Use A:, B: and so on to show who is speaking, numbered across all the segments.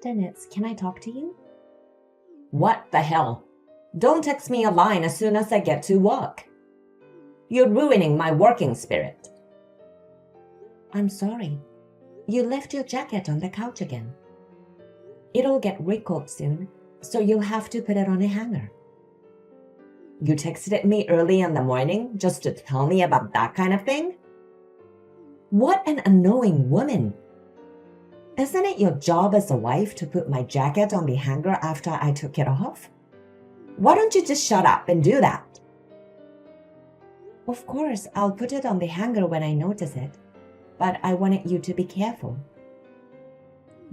A: Dennis, can I talk to you?
B: What the hell? Don't text me a line as soon as I get to work. You're ruining my working spirit.
A: I'm sorry. You left your jacket on the couch again. It'll get wrinkled soon, so you'll have to put it on a hanger.
B: You texted me early in the morning just to tell me about that kind of thing? What an annoying woman. Isn't it your job as a wife to put my jacket on the hanger after I took it off? Why don't you just shut up and do that?
A: Of course, I'll put it on the hanger when I notice it, but I wanted you to be careful.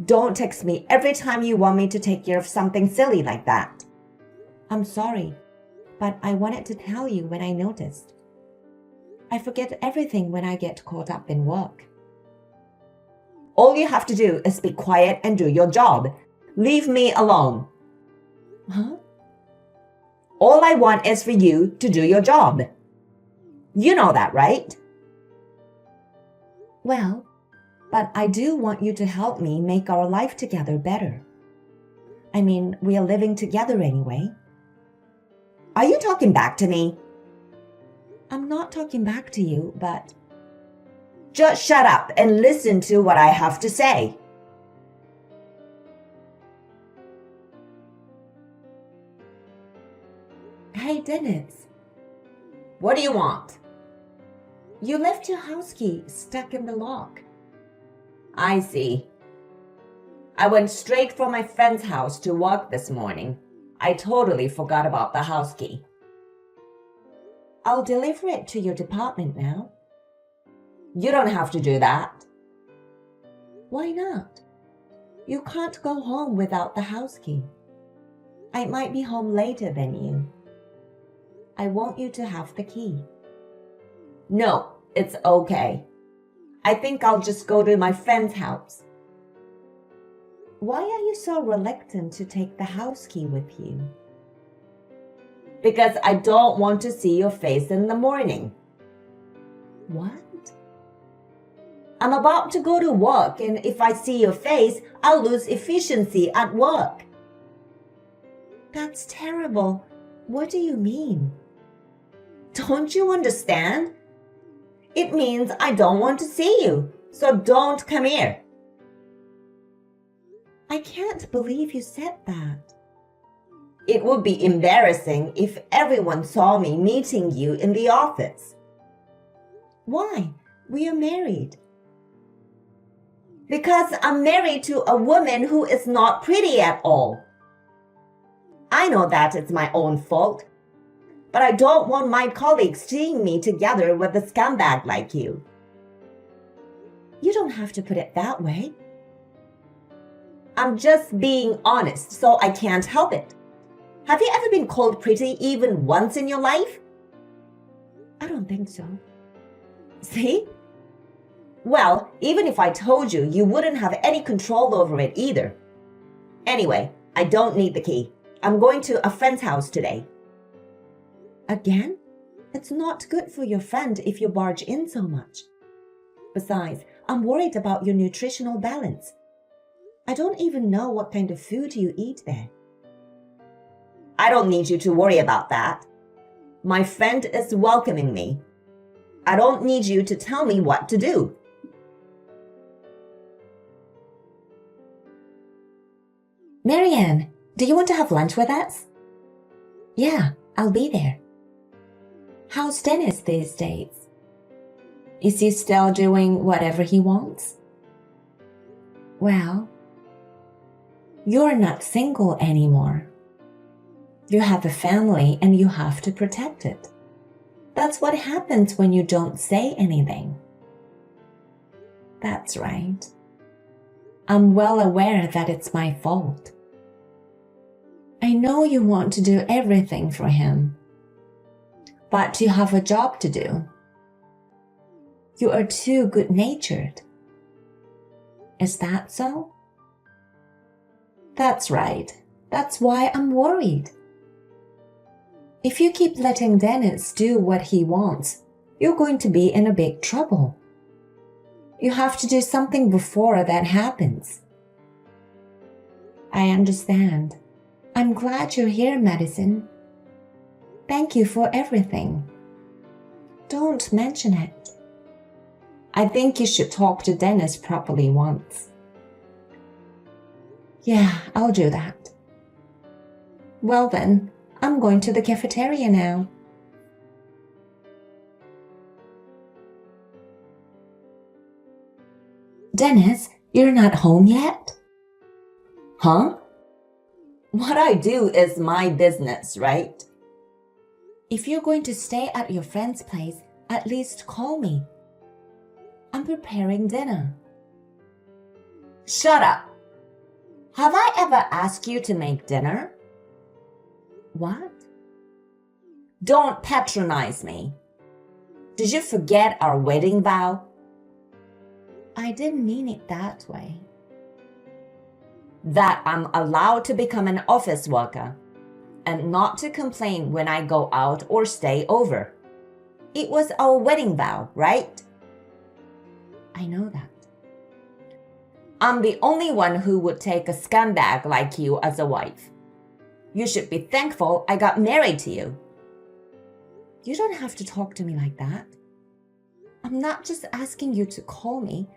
B: Don't text me every time you want me to take care of something silly like that.
A: I'm sorry, but I wanted to tell you when I noticed. I forget everything when I get caught up in work.
B: All you have to do is be quiet and do your job. Leave me alone.
A: Huh?
B: All I want is for you to do your job. You know that, right?
A: Well, but I do want you to help me make our life together better. I mean, we are living together anyway.
B: Are you talking back to me?
A: I'm not talking back to you, but...
B: Just shut up and listen to what I have to say.
A: Hey, Dennis.
B: What do you want?
A: You left your house key stuck in the lock.
B: I see. I went straight from my friend's house to work this morning. I totally forgot about the house key.
A: I'll deliver it to your department now.
B: You don't have to do that.
A: Why not? You can't go home without the house key. I might be home later than you. I want you to have the key.
B: No, it's okay. I think I'll just go to my friend's house.
A: Why are you so reluctant to take the house key with you?
B: Because I don't want to see your face in the morning.
A: What?
B: I'm about to go to work, and if I see your face, I'll lose efficiency at work.
A: That's terrible. What do you mean?
B: Don't you understand? It means I don't want to see you, so don't come here.
A: I can't believe you said that.
B: It would be embarrassing if everyone saw me meeting you in the office.
A: Why? We are married.
B: Because I'm married to a woman who is not pretty at all. I know that it's my own fault, but I don't want my colleagues seeing me together with a scumbag like you.
A: You don't have to put it that way.
B: I'm just being honest, so I can't help it. Have you ever been called pretty even once in your life?
A: I don't think so.
B: See? Well, even if I told you, you wouldn't have any control over it either. Anyway, I don't need the key. I'm going to a friend's house today.
A: Again? It's not good for your friend if you barge in so much. Besides, I'm worried about your nutritional balance. I don't even know what kind of food you eat there.
B: I don't need you to worry about that. My friend is welcoming me. I don't need you to tell me what to do.
A: Marianne, do you want to have lunch with us? Yeah, I'll be there. How's Dennis these days? Is he still doing whatever he wants? Well, you're not single anymore. You have a family and you have to protect it. That's what happens when you don't say anything. That's right. I'm well aware that it's my fault. I know you want to do everything for him, but you have a job to do. You are too good-natured. Is that so? That's right. That's why I'm worried. If you keep letting Dennis do what he wants, you're going to be in a big trouble. You have to do something before that happens. I understand. I'm glad you're here, Madison. Thank you for everything. Don't mention it. I think you should talk to Dennis properly once. Yeah, I'll do that. Well then, I'm going to the cafeteria now. Dennis, you're not home yet?
B: Huh? What I do is my business, right?
A: If you're going to stay at your friend's place, at least call me. I'm preparing dinner.
B: Shut up. Have I ever asked you to make dinner?
A: What?
B: Don't patronize me. Did you forget our wedding vow?
A: I didn't mean it that way.
B: That I'm allowed to become an office worker and not to complain when I go out or stay over. It was our wedding vow, right?
A: I know that.
B: I'm the only one who would take a scumbag like you as a wife. You should be thankful I got married to you.
A: You don't have to talk to me like that. I'm not just asking you to call me.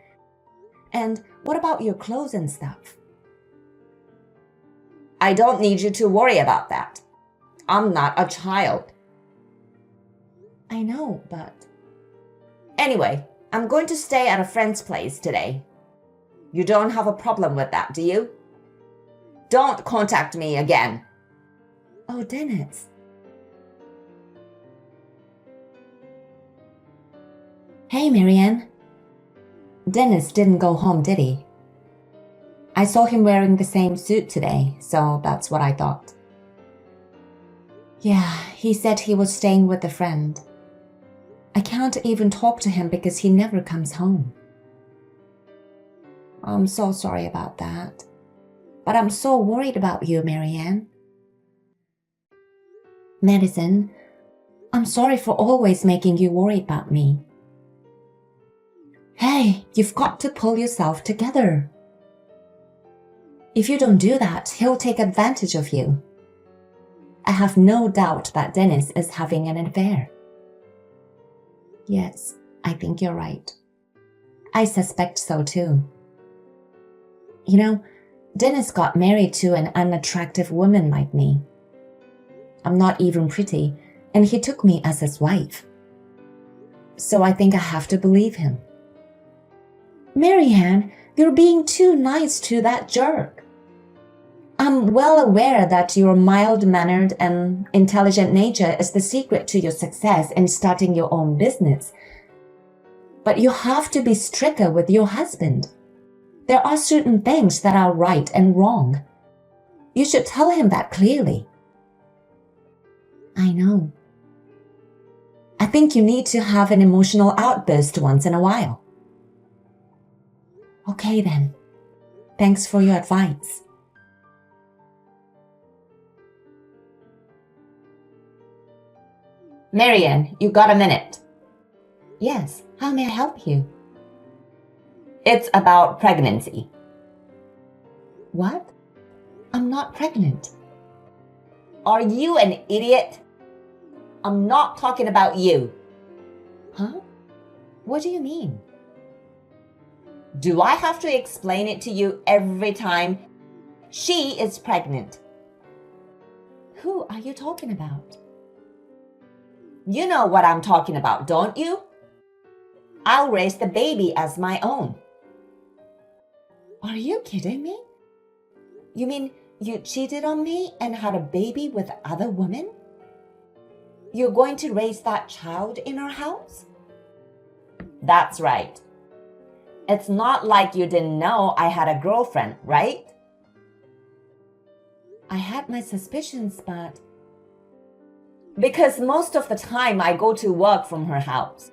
A: And what about your clothes and stuff?
B: I don't need you to worry about that. I'm not a child.
A: I know, but...
B: Anyway, I'm going to stay at a friend's place today. You don't have a problem with that, do you? Don't contact me again.
A: Oh, Dennis. Hey, Marianne. Dennis didn't go home, did he? I saw him wearing the same suit today, so that's what I thought. Yeah, he said he was staying with a friend. I can't even talk to him because he never comes home. I'm so sorry about that. But I'm so worried about you, Marianne. Madison, I'm sorry for always making you worry about me. Hey, you've got to pull yourself together. If you don't do that, he'll take advantage of you. I have no doubt that Dennis is having an affair. Yes, I think you're right. I suspect so too. You know, Dennis got married to an unattractive woman like me. I'm not even pretty, and he took me as his wife. So I think I have to believe him. Marianne, you're being too nice to that jerk. I'm well aware that your mild-mannered and intelligent nature is the secret to your success in starting your own business. But you have to be stricter with your husband. There are certain things that are right and wrong. You should tell him that clearly. I know. I think you need to have an emotional outburst once in a while. Okay then. Thanks for your advice.
B: Marianne, you got a minute?
A: Yes, how may I help you?
B: It's about pregnancy.
A: What? I'm not pregnant.
B: Are you an idiot? I'm not talking about you.
A: Huh? What do you mean?
B: Do I have to explain it to you every time? She is pregnant.
A: Who are you talking about?
B: You know what I'm talking about, don't you? I'll raise the baby as my own.
A: Are you kidding me? You mean you cheated on me and had a baby with other women? You're going to raise that child in our house?
B: That's right. It's not like you didn't know I had a girlfriend, right?
A: I had my suspicions, but...
B: Because most of the time I go to work from her house.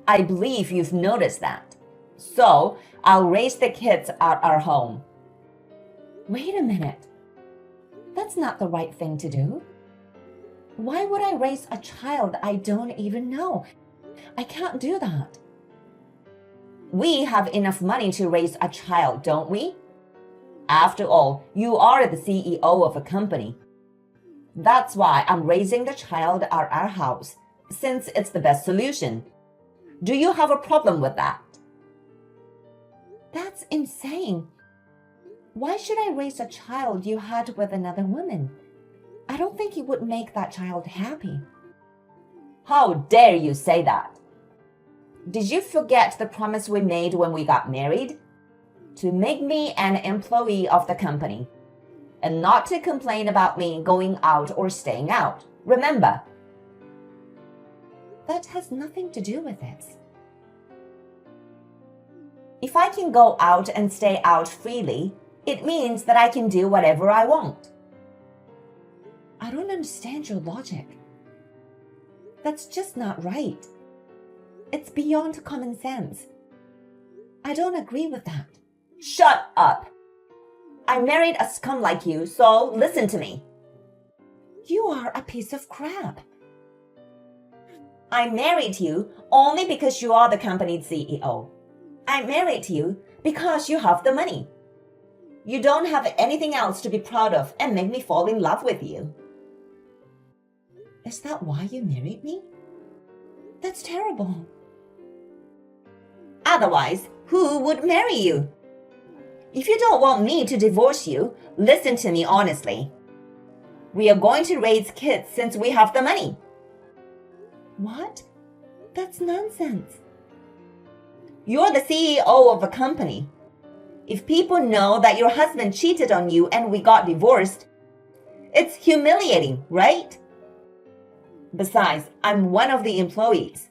B: I believe you've noticed that. So I'll raise the kids at our home.
A: Wait a minute. That's not the right thing to do. Why would I raise a child I don't even know? I can't do that.
B: We have enough money to raise a child, don't we? After all, you are the CEO of a company. That's why I'm raising the child at our house, since it's the best solution. Do you have a problem with that?
A: That's insane. Why should I raise a child you had with another woman? I don't think it would make that child happy.
B: How dare you say that? Did you forget the promise we made when we got married? To make me an employee of the company, and not to complain about me going out or staying out. Remember?
A: That has nothing to do with it.
B: If I can go out and stay out freely, it means that I can do whatever I want.
A: I don't understand your logic. That's just not right. It's beyond common sense. I don't agree with that.
B: Shut up! I married a scum like you, so listen to me.
A: You are a piece of crap.
B: I married you only because you are the company's CEO. I married you because you have the money. You don't have anything else to be proud of and make me fall in love with you.
A: Is that why you married me? That's terrible.
B: Otherwise, who would marry you? If you don't want me to divorce you, listen to me honestly. We are going to raise kids since we have the money.
A: What? That's nonsense.
B: You're the CEO of a company. If people know that your husband cheated on you and we got divorced, it's humiliating, right? Besides, I'm one of the employees.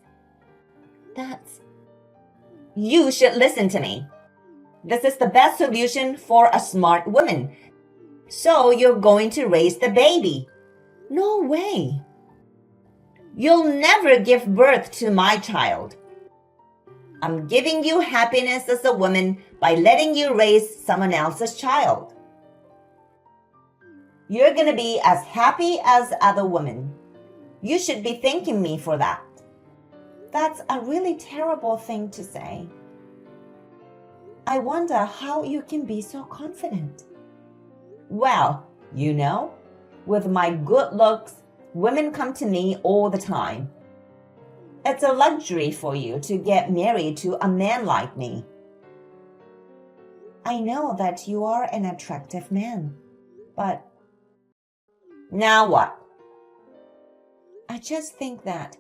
B: You should listen to me. This is the best solution for a smart woman. So you're going to raise the baby.
A: No way.
B: You'll never give birth to my child. I'm giving you happiness as a woman by letting you raise someone else's child. You're going to be as happy as other women. You should be thanking me for that.
A: That's a really terrible thing to say. I wonder how you can be so confident.
B: Well, you know, with my good looks, women come to me all the time. It's a luxury for you to get married to a man like me.
A: I know that you are an attractive man, but...
B: Now what?
A: I just think that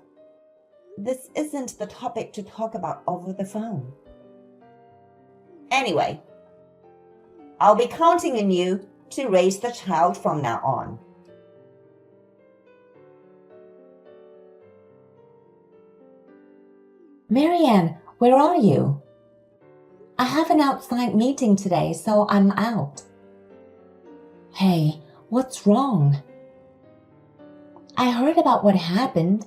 A: this isn't the topic to talk about over the phone.
B: Anyway, I'll be counting on you to raise the child from now on.
A: Marianne, where are you? I have an outside meeting today, so I'm out. Hey, what's wrong? I heard about what happened.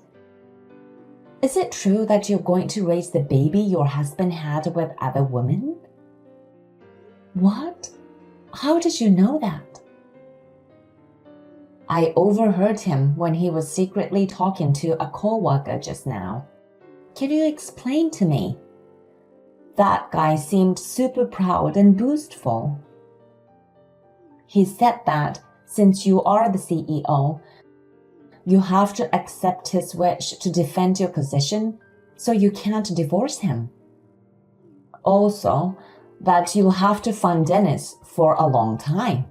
A: Is it true that you're going to raise the baby your husband had with other women? What? How did you know that? I overheard him when he was secretly talking to a coworker just now. Can you explain to me? That guy seemed super proud and boastful. He said that since you are the CEO, you have to accept his wish to defend your position, so you can't divorce him. Also, that you'll have to fund Dennis for a long time.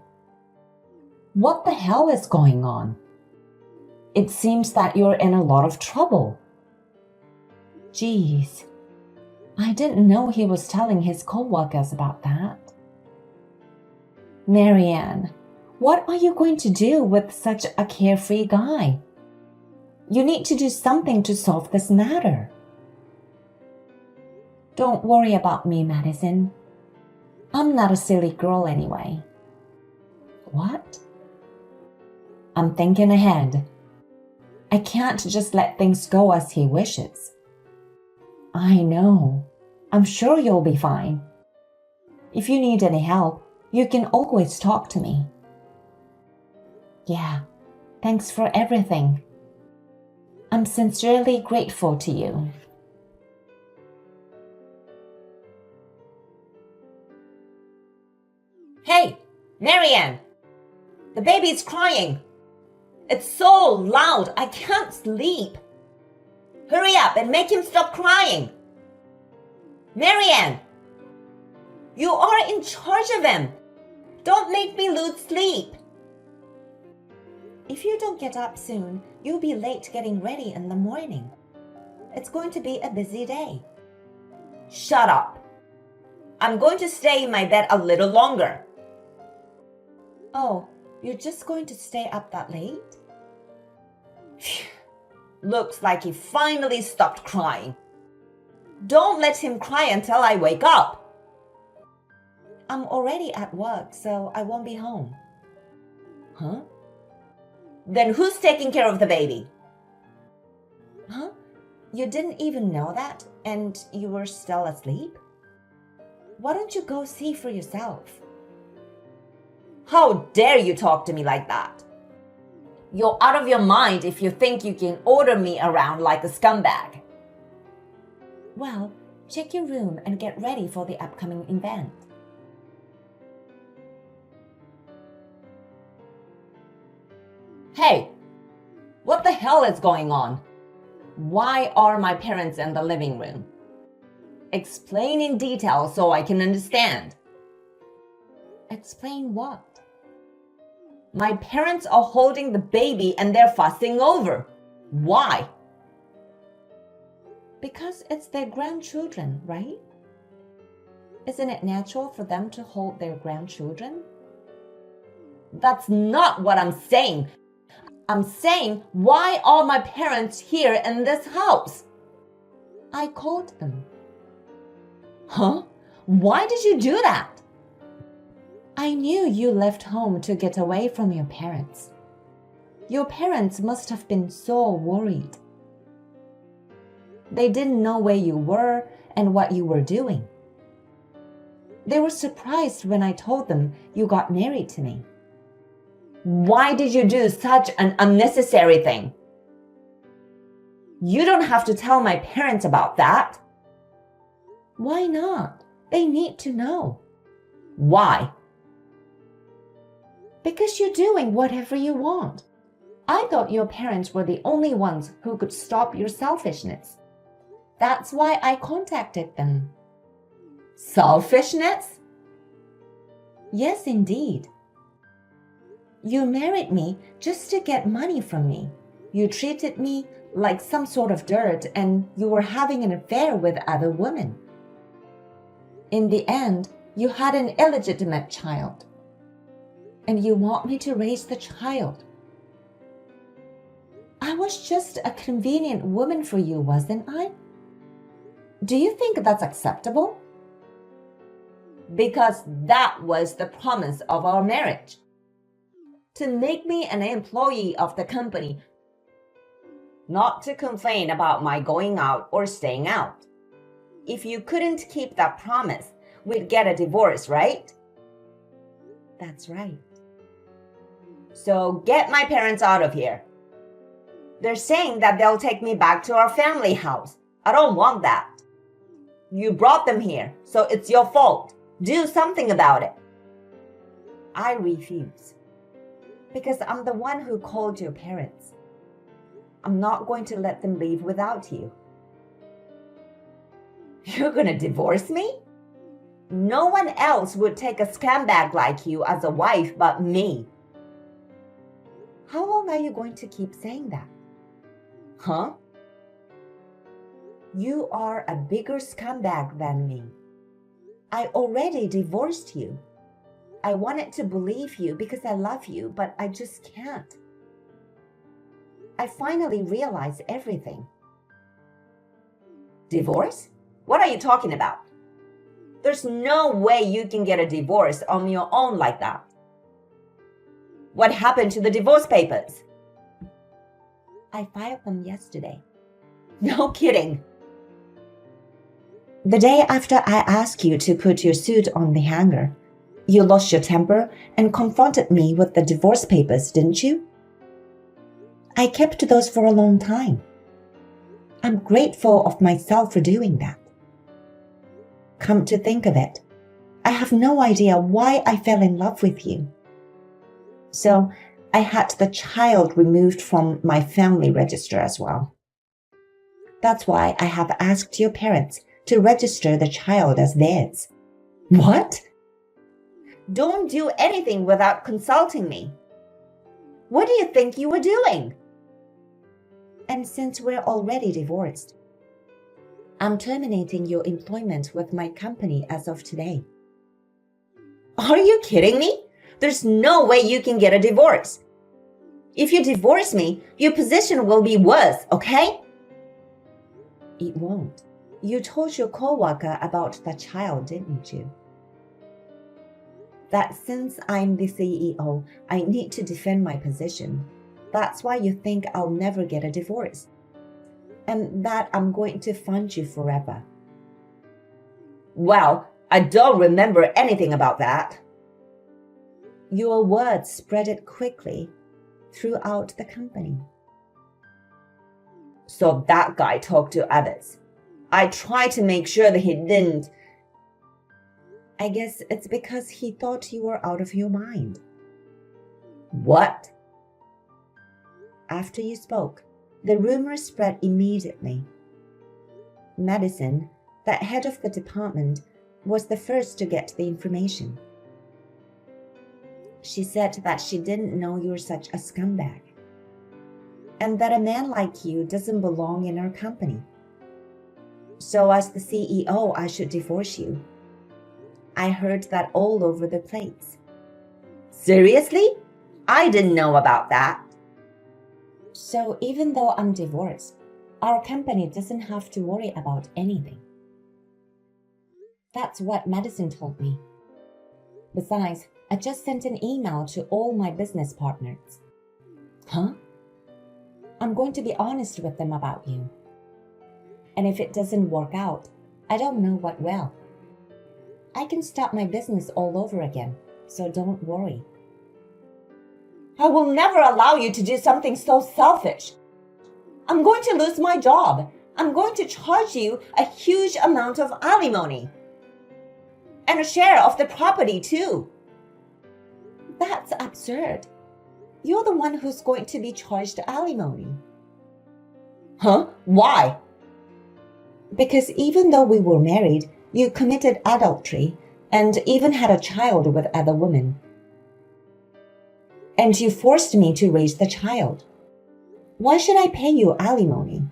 A: What the hell is going on? It seems that you're in a lot of trouble. Geez, I didn't know he was telling his coworkers about that. Marianne, what are you going to do with such a carefree guy? You need to do something to solve this matter. Don't worry about me, Madison. I'm not a silly girl anyway. What? I'm thinking ahead. I can't just let things go as he wishes. I know. I'm sure you'll be fine. If you need any help, you can always talk to me. Yeah, thanks for everything. I'm sincerely grateful to you.
B: Hey, Marianne, the baby's crying. It's so loud, I can't sleep. Hurry up and make him stop crying. Marianne, you are in charge of him. Don't make me lose sleep.
A: If you don't get up soon, you'll be late getting ready in the morning. It's going to be a busy day.
B: Shut up. I'm going to stay in my bed a little longer.
A: Oh, you're just going to stay up that late?
B: Looks like he finally stopped crying. Don't let him cry until I wake up.
A: I'm already at work, so I won't be home.
B: Huh? Then who's taking care of the baby?
A: Huh? You didn't even know that, and you were still asleep? Why don't you go see for yourself?
B: How dare you talk to me like that? You're out of your mind if you think you can order me around like a scumbag.
A: Well, check your room and get ready for the upcoming event.
B: Hey, what the hell is going on? Why are my parents in the living room? Explain in detail so I can understand.
A: Explain what?
B: My parents are holding the baby and they're fussing over. Why?
A: Because it's their grandchildren, right? Isn't it natural for them to hold their grandchildren?
B: That's not what I'm saying. I'm saying, why are my parents here in this house?
A: I called them.
B: Huh? Why did you do that?
A: I knew you left home to get away from your parents. Your parents must have been so worried. They didn't know where you were and what you were doing. They were surprised when I told them you got married to me.
B: Why did you do such an unnecessary thing? You don't have to tell my parents about that.
A: Why not? They need to know.
B: Why?
A: Because you're doing whatever you want. I thought your parents were the only ones who could stop your selfishness. That's why I contacted them.
B: Selfishness?
A: Yes, indeed. You married me just to get money from me. You treated me like some sort of dirt, and you were having an affair with other women. In the end, you had an illegitimate child. And you want me to raise the child. I was just a convenient woman for you, wasn't I? Do you think that's acceptable?
B: Because that was the promise of our marriage. To make me an employee of the company, not to complain about my going out or staying out. If you couldn't keep that promise, we'd get a divorce, right?
A: That's right.
B: So get my parents out of here. They're saying that they'll take me back to our family house. I don't want that. You brought them here, so it's your fault. Do something about it.
A: I refuse. Because I'm the one who called your parents. I'm not going to let them leave without you.
B: You're gonna divorce me? No one else would take a scumbag like you as a wife but me.
A: How long are you going to keep saying that?
B: Huh?
A: You are a bigger scumbag than me. I already divorced you. I wanted to believe you because I love you, but I just can't. I finally realized everything.
B: Divorce? What are you talking about? There's no way you can get a divorce on your own like that. What happened to the divorce papers?
A: I filed them yesterday.
B: No kidding.
A: The day after I asked you to put your suit on the hanger, you lost your temper and confronted me with the divorce papers, didn't you? I kept those for a long time. I'm grateful of myself for doing that. Come to think of it, I have no idea why I fell in love with you. So I had the child removed from my family register as well. That's why I have asked your parents to register the child as theirs.
B: What? Don't do anything without consulting me. What do you think you were doing?
A: And since we're already divorced, I'm terminating your employment with my company as of today.
B: Are you kidding me? There's no way you can get a divorce. If you divorce me, your position will be worse, okay?
A: It won't. You told your coworker about the child, didn't you? That since I'm the CEO, I need to defend my position. That's why you think I'll never get a divorce. And that I'm going to fund you forever.
B: Well, I don't remember anything about that.
A: Your words spread it quickly throughout the company.
B: So that guy talked to others. I tried to make sure that he didn't.
A: I guess it's because he thought you were out of your mind.
B: What?
A: After you spoke, the rumor spread immediately. Madison, the head of the department, was the first to get the information. She said that she didn't know you were such a scumbag, and that a man like you doesn't belong in our company. So as the CEO, I should divorce you. I heard that all over the place.
B: Seriously? I didn't know about that.
A: So even though I'm divorced, our company doesn't have to worry about anything. That's what Madison told me. Besides, I just sent an email to all my business partners.
B: Huh?
A: I'm going to be honest with them about you. And if it doesn't work out, I don't know what will. I can start my business all over again, so don't worry.
B: I will never allow you to do something so selfish. I'm going to lose my job. I'm going to charge you a huge amount of alimony. And a share of the property too.
A: That's absurd. You're the one who's going to be charged alimony.
B: Huh? Why?
A: Because even though we were married, you committed adultery and even had a child with other women. And you forced me to raise the child. Why should I pay you alimony?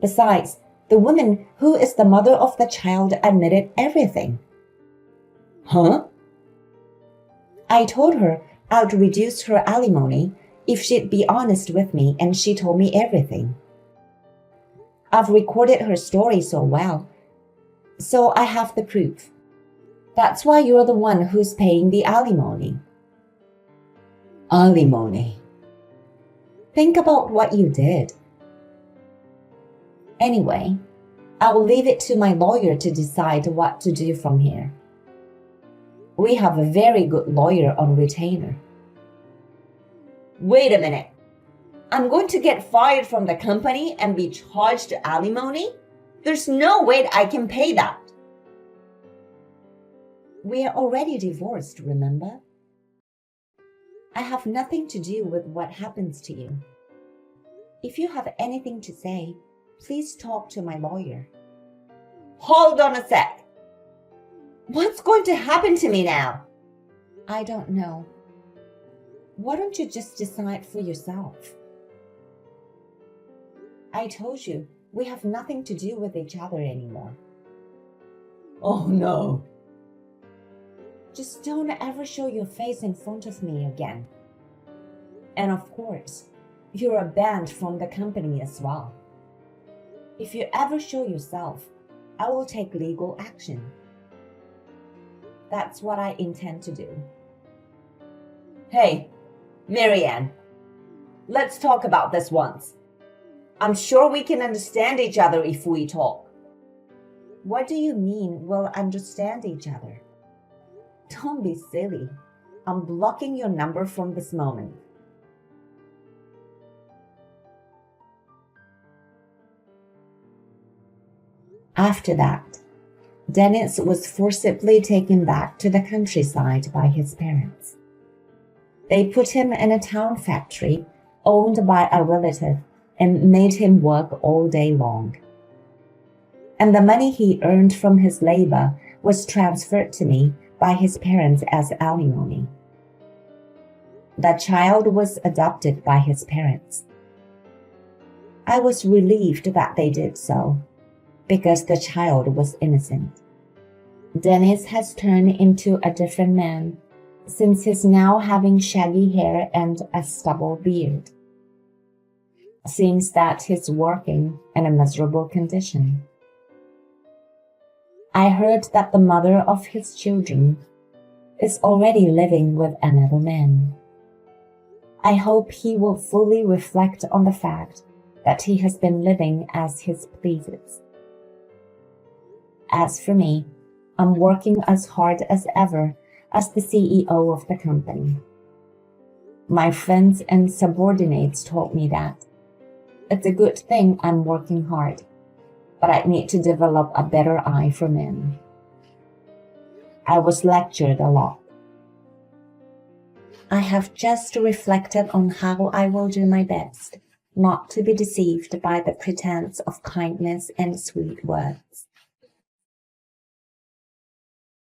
A: Besides, the woman who is the mother of the child admitted everything.
B: Huh?
A: I told her I'd reduce her alimony if she'd be honest with me, and she told me everything. I've recorded her story so well, so I have the proof. That's why you're the one who's paying the alimony.
B: Alimony.
A: Think about what you did. Anyway, I will leave it to my lawyer to decide what to do from here. We have a very good lawyer on retainer.
B: Wait a minute. I'm going to get fired from the company and be charged alimony? There's no way I can pay that.
A: We are already divorced, remember? I have nothing to do with what happens to you. If you have anything to say, please talk to my lawyer.
B: Hold on a sec. What's going to happen to me now?
A: I don't know. Why don't you just decide for yourself? I told you, we have nothing to do with each other anymore.
B: Oh no.
A: Just don't ever show your face in front of me again. And of course, you're banned from the company as well. If you ever show yourself, I will take legal action. That's what I intend to do.
B: Hey, Marianne, let's talk about this once. I'm sure we can understand each other if we talk.
A: What do you mean we'll understand each other? Don't be silly. I'm blocking your number from this moment. After that, Dennis was forcibly taken back to the countryside by his parents. They put him in a town factory owned by a relative and made him work all day long. And the money he earned from his labor was transferred to me by his parents as alimony. The child was adopted by his parents. I was relieved that they did so, because the child was innocent. Dennis has turned into a different man since he's now having shaggy hair and a stubble beard. Seems that he's working in a miserable condition. I heard that the mother of his children is already living with another man. I hope he will fully reflect on the fact that he has been living as he pleases. As for me, I'm working as hard as ever as the CEO of the company. My friends and subordinates told me that it's a good thing I'm working hard, but I need to develop a better eye for men. I was lectured a lot. I have just reflected on how I will do my best not to be deceived by the pretense of kindness and sweet words.